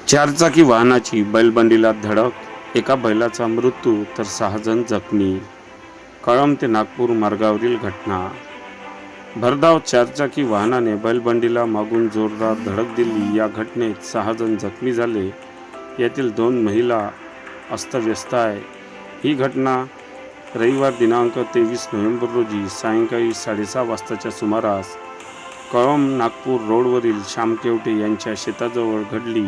चारचाकी वाहनाची बैलबंडीला धडक, एका बैलाचा मृत्यू तर 6 जण जखमी. कळंब ते नागपूर मार्गावरील घटना. भरधाव चारचाकी वाहनाने बैलबंडीला मागून जोरदार धडक दिली. या घटनेत 6 जण जखमी झाले. यातील 2 महिला अस्तव्यस्त आहे. ही घटना रविवार दिनांक 23 नोव्हेंबर रोजी सायंकाळी 6:30 वाजताच्या सुमारास कळंब नागपूर रोडवरील श्याम केवटे यांच्या शेताजवळ घडली.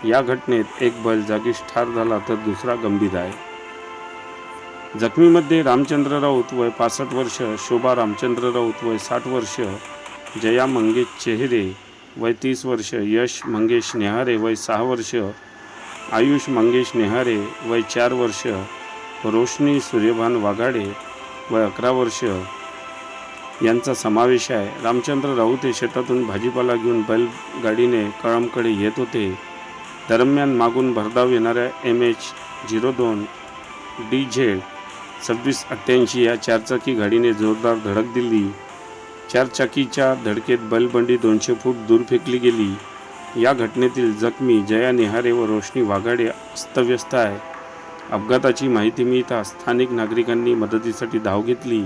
या घटनेत एक बैल जागीच ठार झाला तर दुसरा गंभीर आहे. जखमीमध्ये रामचंद्र राऊत वय 65 वर्ष, शोभा रामचंद्र राऊत वय 60 वर्ष, जया मंगेश चेहरे वय 30 वर्ष, यश मंगेश नेहारे वय 6 वर्ष, आयुष मंगेश नेहारे वय 4 वर्ष, रोशनी सूर्यभान वाघाडे वय 11 वर्ष यांचा समावेश आहे. रामचंद्र राऊत हे शेतातून भाजीपाला घेऊन बैलगाडीने कळंबकडे येत होते. दरम्यान मागून भरधाव येणाऱ्या MH02 DZ 2688 या चारचाकी गाडीने जोरदार धडक दिली. चारचाकीच्या धडकेत बैलबंडी 200 फूट दूर फेकली गेली. या घटनेतील जखमी जया नेहारे व रोशनी वाघाडे अस्तव्यस्त आहे. अपघाताची माहिती मिळताच स्थानिक नागरिकांनी मदतीसाठी धाव घेतली.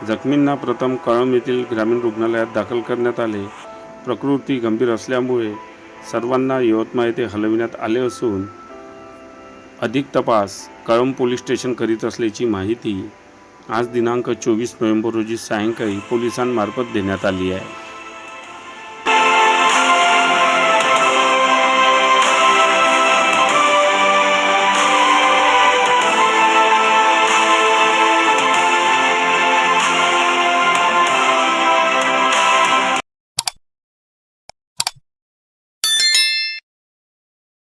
जखमींना प्रथम कळंब येथील ग्रामीण रुग्णालयात दाखल करण्यात आले. प्रकृती गंभीर असल्यामुळे सर्वांना यवतमाळ येथे हलविण्यात आले असून अधिक तपास कळंब पोलीस स्टेशन करीत असल्याची माहिती आज दिनांक 24 नोव्हेंबर रोजी सायंकाळी पोलिसांमार्फत देण्यात आली आहे.